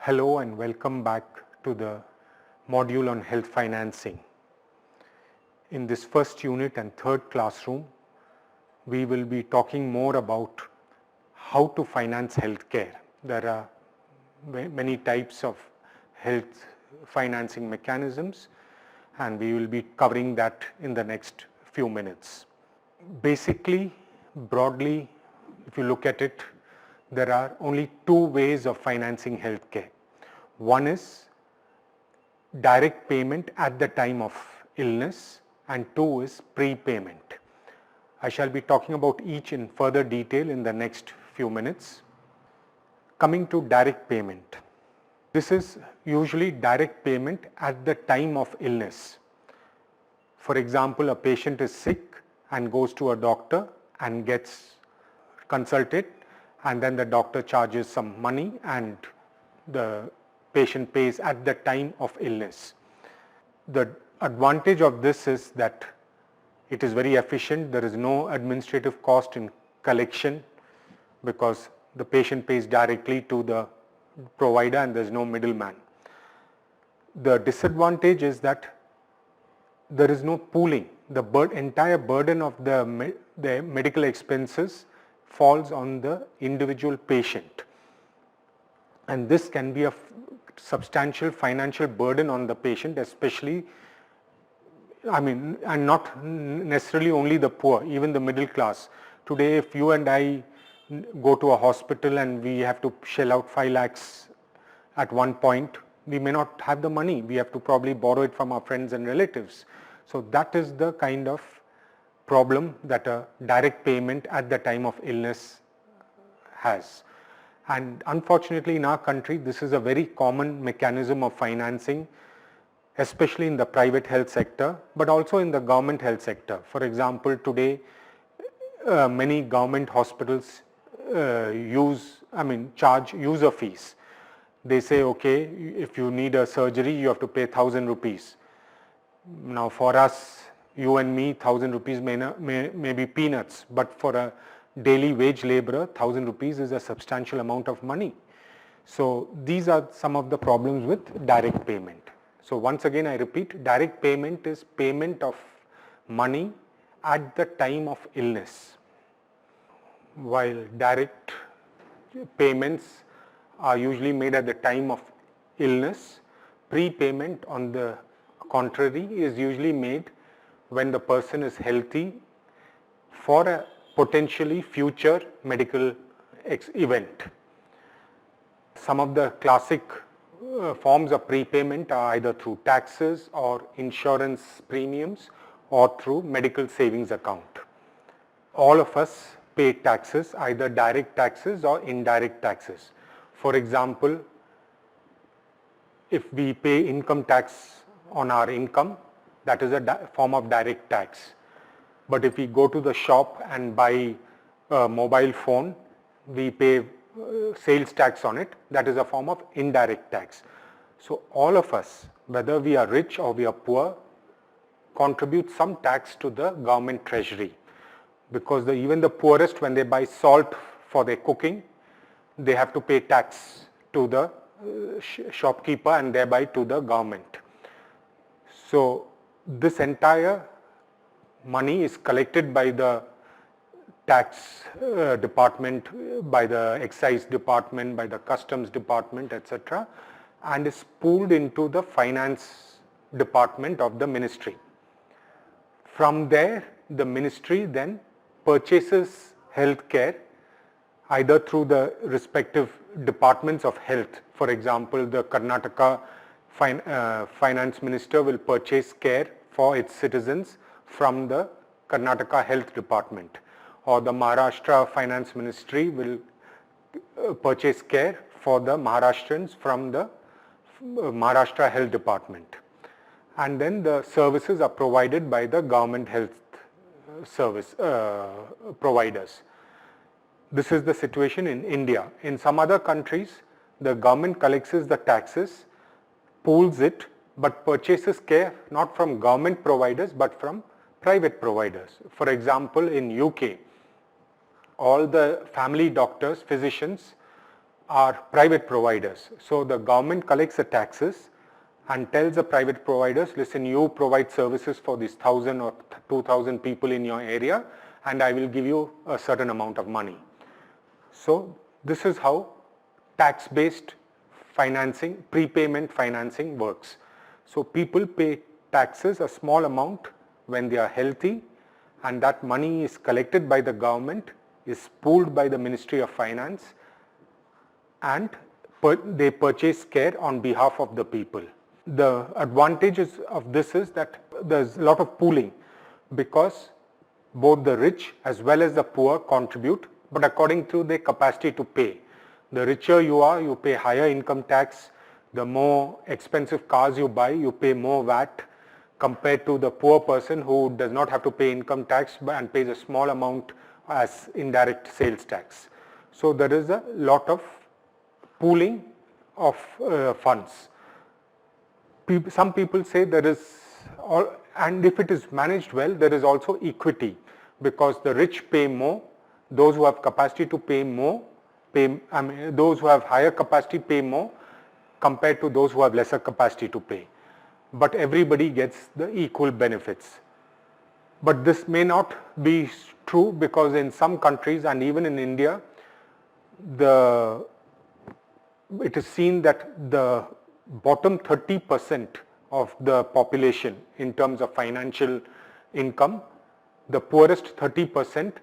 Hello and welcome back to the module on health financing. In this first unit and third classroom, we will be talking more about how to finance healthcare. There are many types of health financing mechanisms, and we will be covering that in the next few minutes. Basically, broadly, if you look at it, there are only two ways of financing healthcare. One is direct payment at the time of illness, and two is prepayment. I shall be talking about each in further detail in the next few minutes. Coming to direct payment. This is usually direct payment at the time of illness. For example, a patient is sick and goes to a doctor and gets consulted, and then the doctor charges some money and the patient pays at the time of illness. The advantage of this is that it is very efficient. There is no administrative cost in collection because the patient pays directly to the provider and there is no middleman. The disadvantage is that there is no pooling. The entire burden of the medical expenses falls on the individual patient, and this can be a substantial financial burden on the patient, especially, and not necessarily only the poor, even the middle class. Today, if you and I go to a hospital and we have to shell out 5 lakhs at one point, we may not have the money. We have to probably borrow it from our friends and relatives. So that is the kind of problem that a direct payment at the time of illness has. And unfortunately in our country, this is a very common mechanism of financing, especially in the private health sector, but also in the government health sector. For example, today many government hospitals charge user fees. They say, okay, if you need a surgery, you have to pay 1,000 rupees. Now for us, you and me, 1,000 rupees may be peanuts, but for a daily wage laborer, 1,000 rupees is a substantial amount of money. So these are some of the problems with direct payment. So once again I repeat, direct payment is payment of money at the time of illness. While direct payments are usually made at the time of illness, prepayment on the contrary is usually made when the person is healthy for a potentially future medical event. Some of the classic forms of prepayment are either through taxes or insurance premiums or through medical savings account. All of us pay taxes, either direct taxes or indirect taxes. For example, if we pay income tax on our income, that is a form of direct tax. But if we go to the shop and buy a mobile phone, we pay sales tax on it. That is a form of indirect tax. So all of us, whether we are rich or we are poor, contribute some tax to the government treasury, because even the poorest, when they buy salt for their cooking, they have to pay tax to the shopkeeper and thereby to the government. So this entire money is collected by the tax department, by the excise department, by the customs department, etc., and is pooled into the finance department of the ministry. From there, the ministry then purchases healthcare either through the respective departments of health. For example, the Karnataka finance minister will purchase care for its citizens from the Karnataka Health Department, or the Maharashtra Finance Ministry will purchase care for the Maharashtrians from the Maharashtra Health Department. And then the services are provided by the government health service providers. This is the situation in India. In some other countries, the government collects the taxes, pools it, but purchases care not from government providers but from private providers. For example, in UK, all the family doctors, physicians are private providers. So the government collects the taxes and tells the private providers, listen, you provide services for these 1,000 or 2,000 people in your area, and I will give you a certain amount of money. So this is how tax-based financing, prepayment financing works. So people pay taxes, a small amount, when they are healthy, and that money is collected by the government, is pooled by the Ministry of Finance, and they purchase care on behalf of the people. The advantages of this is that there's a lot of pooling, because both the rich as well as the poor contribute, but according to their capacity to pay. The richer you are, you pay higher income tax. The more expensive cars you buy, you pay more VAT, compared to the poor person who does not have to pay income tax and pays a small amount as indirect sales tax. So there is a lot of pooling of funds. Some people say there is, and if it is managed well, there is also equity, because the rich pay more, those who have capacity to pay more, those who have higher capacity pay more compared to those who have lesser capacity to pay. But everybody gets the equal benefits. But this may not be true, because in some countries and even in India, it is seen that the bottom 30% of the population in terms of financial income, the poorest 30%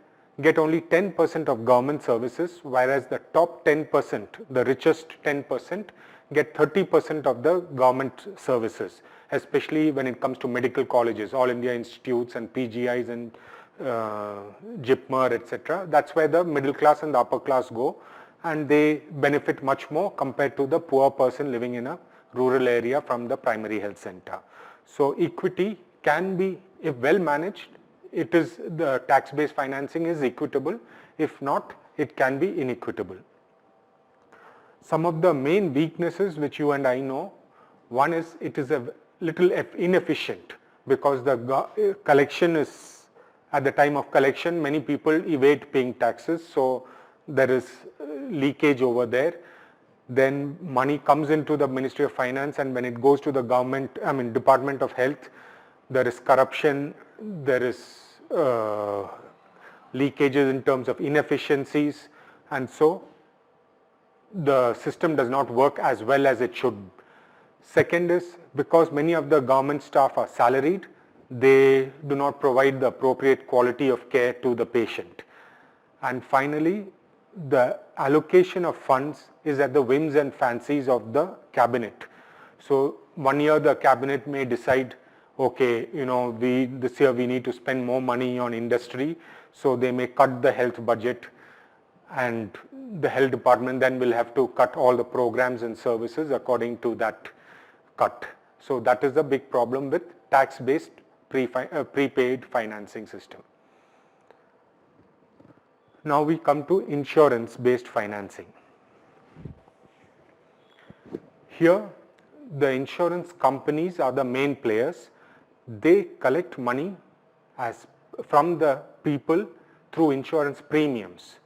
get only 10% of government services, whereas the top 10%, the richest 10%, get 30% of the government services, especially when it comes to medical colleges, All India Institutes and PGIs and JIPMER, etc. That's where the middle class and the upper class go, and they benefit much more compared to the poor person living in a rural area from the primary health center. So equity can be, if well managed, the tax-based financing is equitable. If not, it can be inequitable. Some of the main weaknesses which you and I know, one is it is a little inefficient, because the collection is, at the time of collection, many people evade paying taxes, so there is leakage over there. Then money comes into the Ministry of Finance, and when it goes to the government, Department of Health, there is corruption, there is leakages in terms of inefficiencies, and so the system does not work as well as it should. Second is, because many of the government staff are salaried, they do not provide the appropriate quality of care to the patient. And finally, the allocation of funds is at the whims and fancies of the cabinet. So one year the cabinet may decide, okay, this year we need to spend more money on industry, so they may cut the health budget, and the health department then will have to cut all the programs and services according to that cut. So that is the big problem with tax-based prepaid financing system. Now we come to insurance-based financing. Here, the insurance companies are the main players. They collect money from the people through insurance premiums.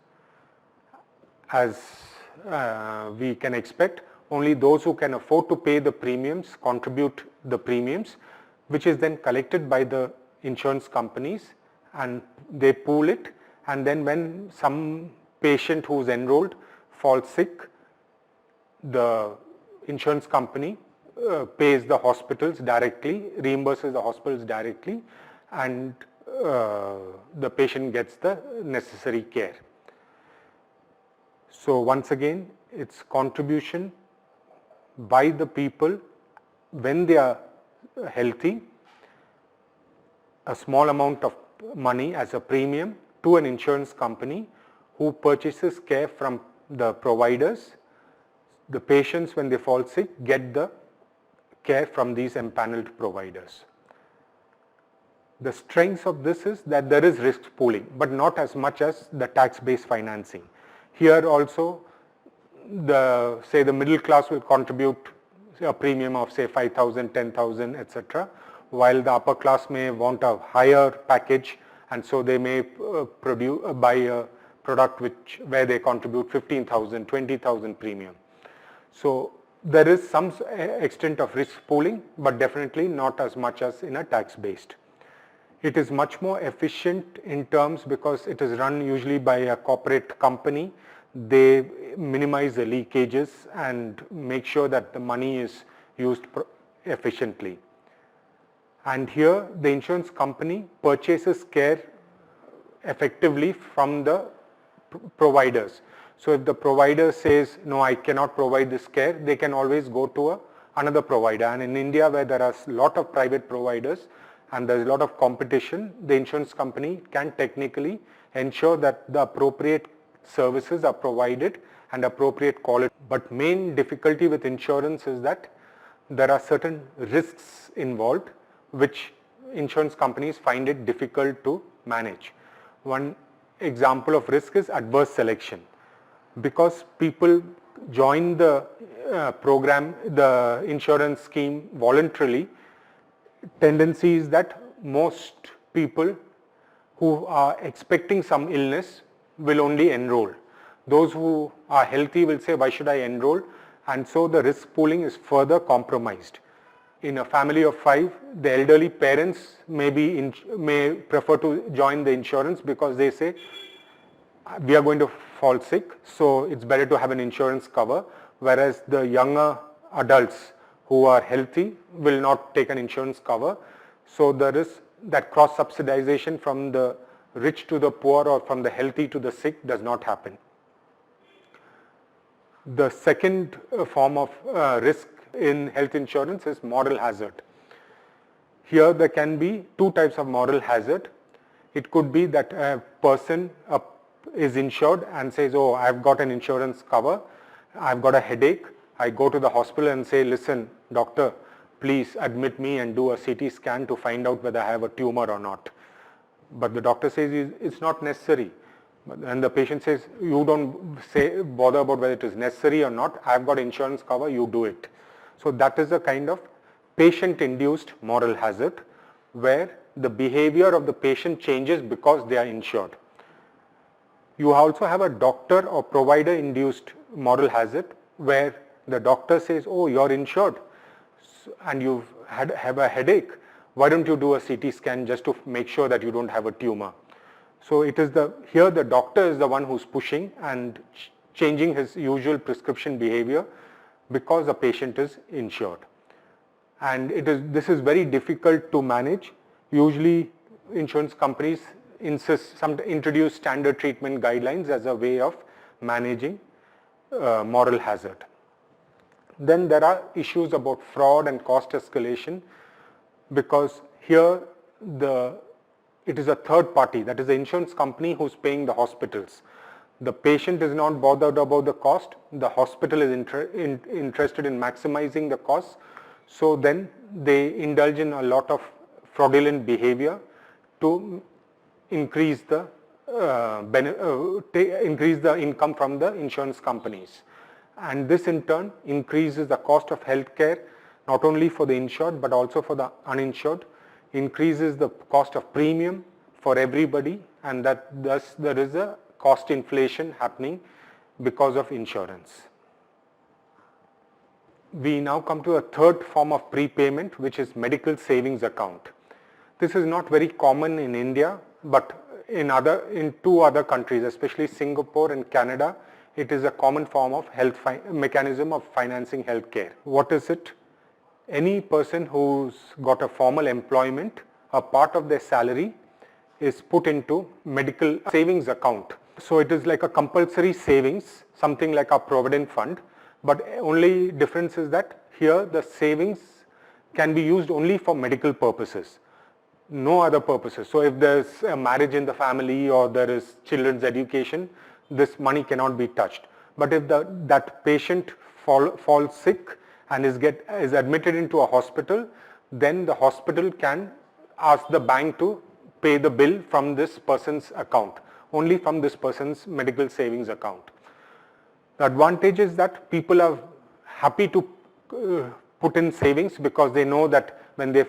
As we can expect, only those who can afford to pay the premiums contribute the premiums, which is then collected by the insurance companies, and they pool it, and then when some patient who is enrolled falls sick, the insurance company pays the hospitals directly, reimburses the hospitals directly, and the patient gets the necessary care. So once again, it's contribution by the people when they are healthy, a small amount of money as a premium to an insurance company who purchases care from the providers. The patients, when they fall sick, get the care from these empaneled providers. The strength of this is that there is risk pooling, but not as much as the tax-based financing. Here also, say the middle class will contribute a premium of say 5,000, 10,000, etc., while the upper class may want a higher package, and so they may buy a product where they contribute 15,000, 20,000 premium. So there is some extent of risk pooling, but definitely not as much as in a tax-based. It is much more efficient in terms because it is run usually by a corporate company. They minimize the leakages and make sure that the money is used efficiently. And here the insurance company purchases care effectively from the providers. So if the provider says, no, I cannot provide this care, they can always go to another provider. And in India, where there are a lot of private providers and there's a lot of competition, the insurance company can technically ensure that the appropriate services are provided and appropriate quality. But main difficulty with insurance is that there are certain risks involved which insurance companies find it difficult to manage. One example of risk is adverse selection. Because people join the program, the insurance scheme voluntarily, tendency is that most people who are expecting some illness will only enroll. Those who are healthy will say, why should I enroll? And so the risk pooling is further compromised. In a family of 5, the elderly parents may prefer to join the insurance because they say, we are going to fall sick, so it's better to have an insurance cover, whereas the younger adults who are healthy will not take an insurance cover. So there is that cross-subsidization from the rich to the poor or from the healthy to the sick does not happen. The second form of risk in health insurance is moral hazard. Here there can be two types of moral hazard. It could be that a person is insured and says, oh, I've got an insurance cover, I've got a headache. I go to the hospital and say, listen, doctor, please admit me and do a CT scan to find out whether I have a tumor or not. But the doctor says it's not necessary. And the patient says, you don't bother about whether it is necessary or not. I've got insurance cover, you do it. So that is a kind of patient-induced moral hazard where the behavior of the patient changes because they are insured. You also have a doctor or provider-induced moral hazard where the doctor says, oh, you're insured and you have a headache. Why don't you do a CT scan just to make sure that you don't have a tumor? So it is here the doctor is the one who's pushing and changing his usual prescription behavior because the patient is insured. And this is very difficult to manage. Usually insurance companies introduce standard treatment guidelines as a way of managing moral hazard. Then there are issues about fraud and cost escalation because here it is a third party, that is the insurance company who's paying the hospitals. The patient is not bothered about the cost, the hospital is interested in maximizing the cost, so then they indulge in a lot of fraudulent behavior to increase the income from the insurance companies. And this in turn increases the cost of healthcare not only for the insured but also for the uninsured, increases the cost of premium for everybody, and thus there is a cost inflation happening because of insurance. We now come to a third form of prepayment, which is medical savings account. This is not very common in India, but in two other countries, especially Singapore and Canada, it is a common form of mechanism of financing healthcare. What is it? Any person who's got a formal employment, a part of their salary is put into medical savings account. So it is like a compulsory savings, something like a provident fund, but only difference is that here the savings can be used only for medical purposes, no other purposes. So if there's a marriage in the family or there is children's education, this money cannot be touched. But if that patient falls sick and is admitted into a hospital, then the hospital can ask the bank to pay the bill from this person's account, only from this person's medical savings account. The advantage is that people are happy to put in savings because they know that when they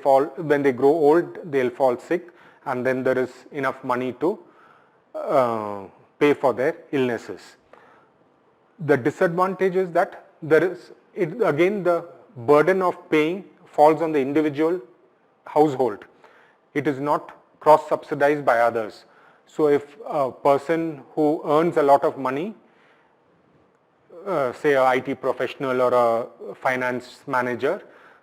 grow old, they'll fall sick, and then there is enough money to pay pay for their illnesses. The disadvantage is that again the burden of paying falls on the individual household. It is not cross-subsidized by others. So if a person who earns a lot of money, say a IT professional or a finance manager,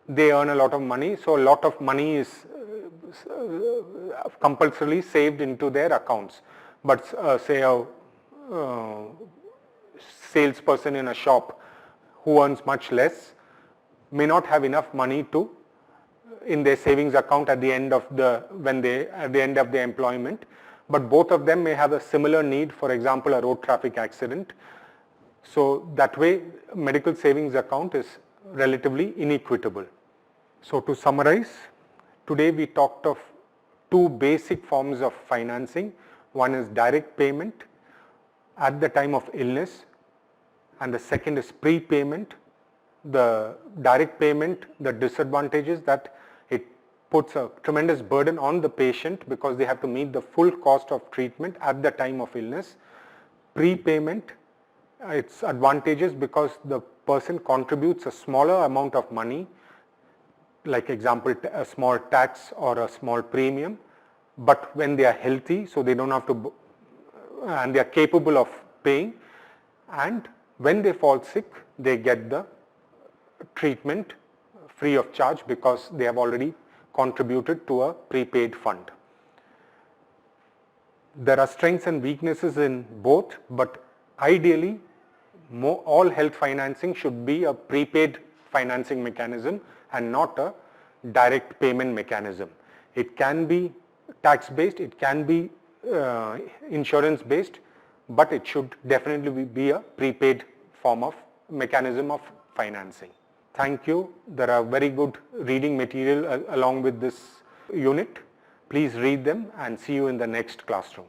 they earn a lot of money, so a lot of money is compulsorily saved into their accounts. But say a salesperson in a shop who earns much less may not have enough money in their savings account at the end of the employment, but both of them may have a similar need, for example a road traffic accident. So that way medical savings account is relatively inequitable. So to summarize, today we talked of two basic forms of financing. One is direct payment at the time of illness, and the second is prepayment. The direct payment, the disadvantage is that it puts a tremendous burden on the patient because they have to meet the full cost of treatment at the time of illness. Prepayment, its advantages because the person contributes a smaller amount of money, like example a small tax or a small premium, but when they are healthy, so they don't have to, and they are capable of paying, and when they fall sick they get the treatment free of charge because they have already contributed to a prepaid fund. There are strengths and weaknesses in both, but ideally all health financing should be a prepaid financing mechanism and not a direct payment mechanism. It can be tax based, it can be insurance based, but it should definitely be a prepaid form of mechanism of financing. Thank you. There are very good reading material along with this unit. Please read them and see you in the next classroom.